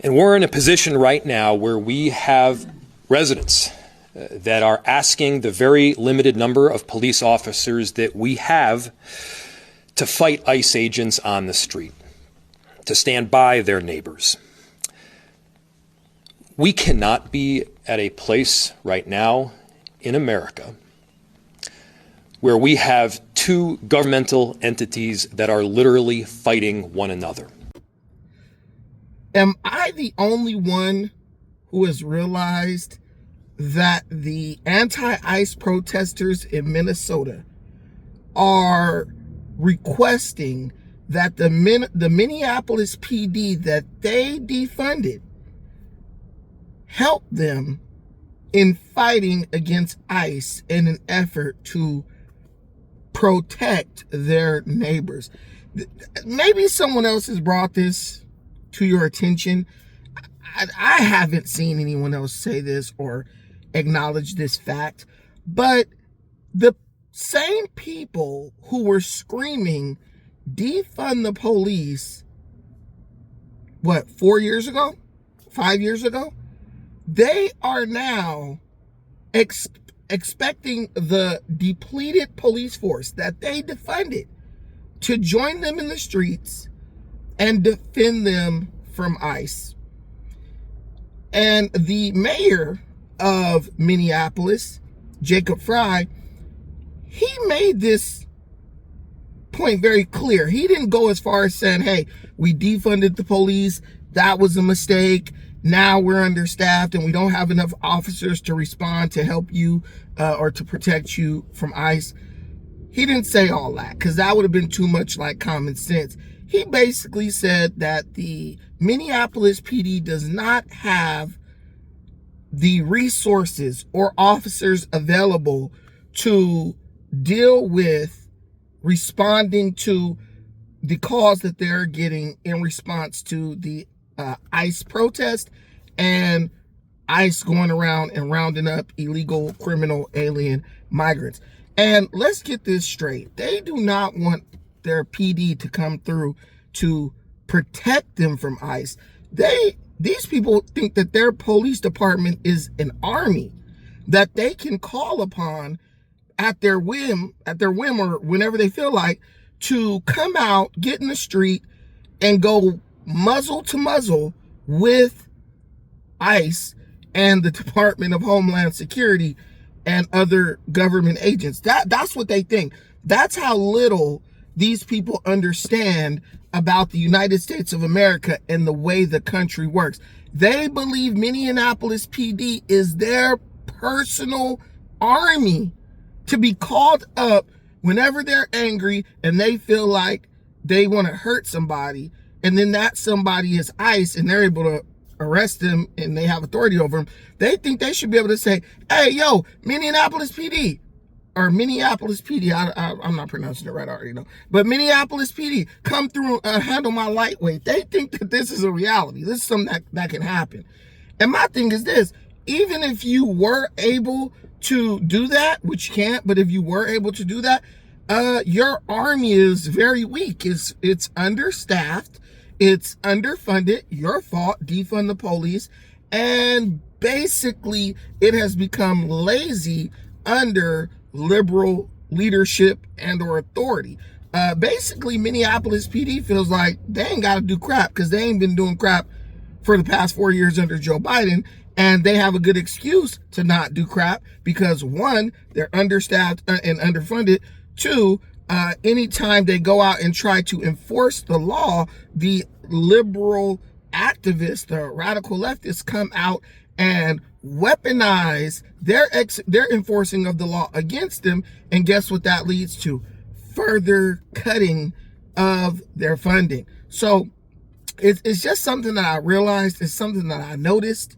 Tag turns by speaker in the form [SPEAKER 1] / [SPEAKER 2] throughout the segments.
[SPEAKER 1] And we're in a position right now where we have residents that are asking the very limited number of police officers that we have to fight ICE agents on the street, to stand by their neighbors. We cannot be at a place right now in America where we have two governmental entities that are literally fighting one another.
[SPEAKER 2] Am I the only one who has realized that the anti-ICE protesters in Minnesota are requesting that the Minneapolis PD that they defunded help them in fighting against ICE in an effort to protect their neighbors? Maybe someone else has brought this to your attention. I haven't seen anyone else say this or acknowledge this fact, but the same people who were screaming defund the police, 4 years ago, 5 years ago, they are now expecting the depleted police force that they defunded to join them in the streets and defend them from ICE. And the mayor of Minneapolis, Jacob Frey, he made this point very clear. He didn't go as far as saying, hey, we defunded the police, that was a mistake, now we're understaffed and we don't have enough officers to respond to help you or to protect you from ICE. He didn't say all that because that would have been too much like common sense. He basically said that the Minneapolis PD does not have the resources or officers available to deal with responding to the calls that they're getting in response to the ICE protest and ICE going around and rounding up illegal criminal alien migrants. And let's get this straight. They do not want their PD to come through to protect them from ICE. These people think that their police department is an army that they can call upon at their whim or whenever they feel like to come out, get in the street and go muzzle to muzzle with ICE and the Department of Homeland Security and other government agents. That's what they think. That's how little these people understand about the United States of America and the way the country works. They believe Minneapolis PD is their personal army to be called up whenever they're angry and they feel like they want to hurt somebody, and then that somebody is ICE and they're able to arrest them and they have authority over them. They think they should be able to say, hey, yo, Minneapolis PD, or Minneapolis PD, I'm not pronouncing it right, I already know, but Minneapolis PD, come through and handle my lightweight. They think that this is a reality. This is something that can happen. And my thing is this, even if you were able to do that, which you can't, but if you were able to do that, your army is very weak. It's understaffed. It's underfunded. Your fault. Defund the police. And basically, it has become lazy under liberal leadership and or authority. Basically, Minneapolis PD feels like they ain't got to do crap because they ain't been doing crap for the past 4 years under Joe Biden. And they have a good excuse to not do crap because, one, they're understaffed and underfunded. Two, anytime they go out and try to enforce the law, the liberal activists, the radical leftists come out and weaponize their enforcing of the law against them. And guess what that leads to? Further cutting of their funding. So it's just something that I realized. It's something that I noticed.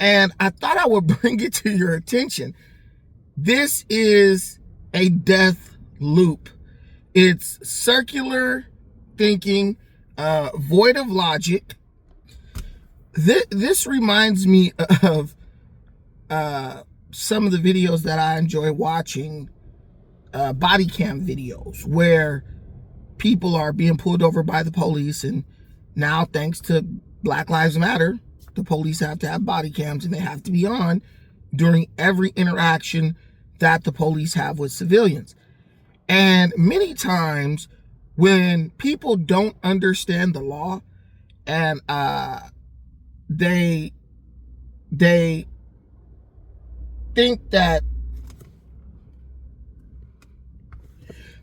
[SPEAKER 2] And I thought I would bring it to your attention. This is a death loop. It's circular thinking, void of logic. This reminds me of some of the videos that I enjoy watching, body cam videos where people are being pulled over by the police, and now thanks to Black Lives Matter, the police have to have body cams and they have to be on during every interaction that the police have with civilians. And many times when people don't understand the law and they think that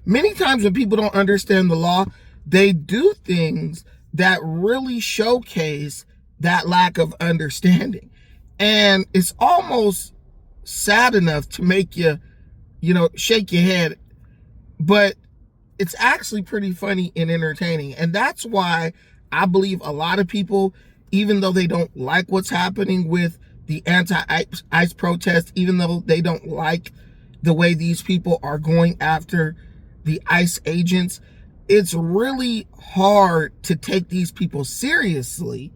[SPEAKER 2] many times when people don't understand the law, they do things that really showcase that lack of understanding. And it's almost sad enough to make you, shake your head. But it's actually pretty funny and entertaining. And that's why I believe a lot of people, even though they don't like what's happening with the anti-ICE protest, even though they don't like the way these people are going after the ICE agents, it's really hard to take these people seriously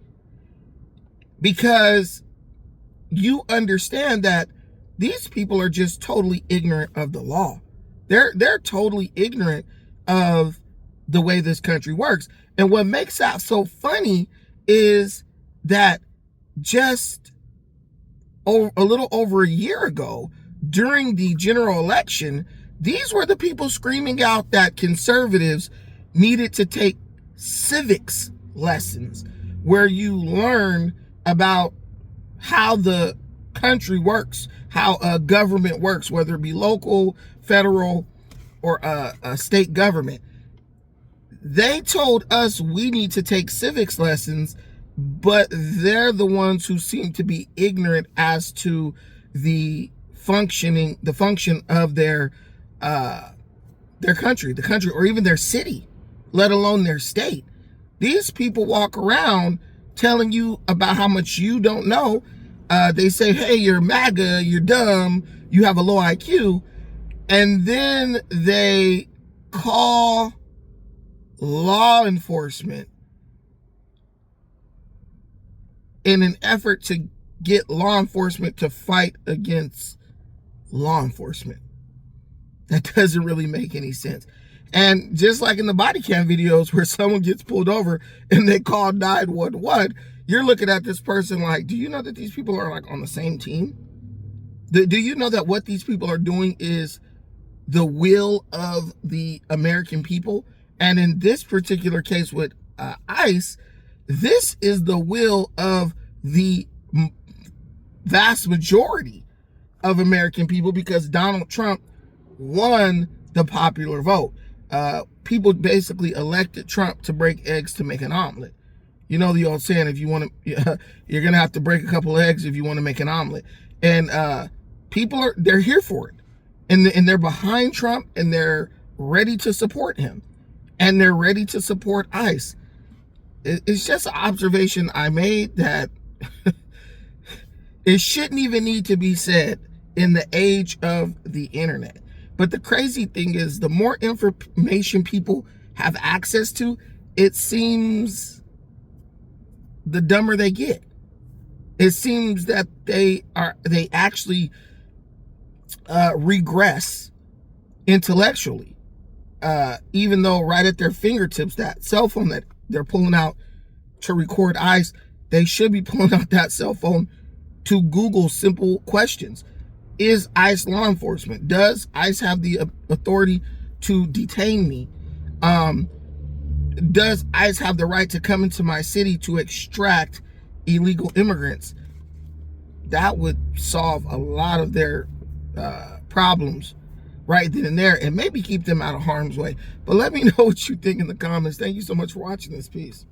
[SPEAKER 2] because you understand that these people are just totally ignorant of the law. They're totally ignorant of the way this country works. And what makes that so funny is that just a little over a year ago, during the general election, these were the people screaming out that conservatives needed to take civics lessons where you learn about how the country works, how a government works, whether it be local, federal, or a state government. They told us we need to take civics lessons, but they're the ones who seem to be ignorant as to the function of their country, or even their city, let alone their state. These people walk around telling you about how much you don't know. They say, hey, you're MAGA, you're dumb, you have a low IQ. And then they call law enforcement in an effort to get law enforcement to fight against law enforcement. That doesn't really make any sense. And just like in the body cam videos where someone gets pulled over and they call 911, you're looking at this person like, do you know that these people are like on the same team? Do you know that what these people are doing is the will of the American people? And in this particular case with ICE, this is the will of the vast majority of American people because Donald Trump won the popular vote. People basically elected Trump to break eggs to make an omelet. You know the old saying, if you want to, you're going to have to break a couple of eggs if you want to make an omelet. And they're here for it. And they're behind Trump and they're ready to support him. And they're ready to support ICE. It's just an observation I made that it shouldn't even need to be said in the age of the internet. But the crazy thing is, the more information people have access to, it seems the dumber they get. It seems that they actually regress intellectually, even though right at their fingertips, that cell phone that they're pulling out to record ICE, they should be pulling out that cell phone to Google simple questions. Is ICE law enforcement? Does ICE have the authority to detain me? Does ICE have the right to come into my city to extract illegal immigrants? That would solve a lot of their problems right then and there, and maybe keep them out of harm's way. But let me know what you think in the comments. Thank you so much for watching this piece.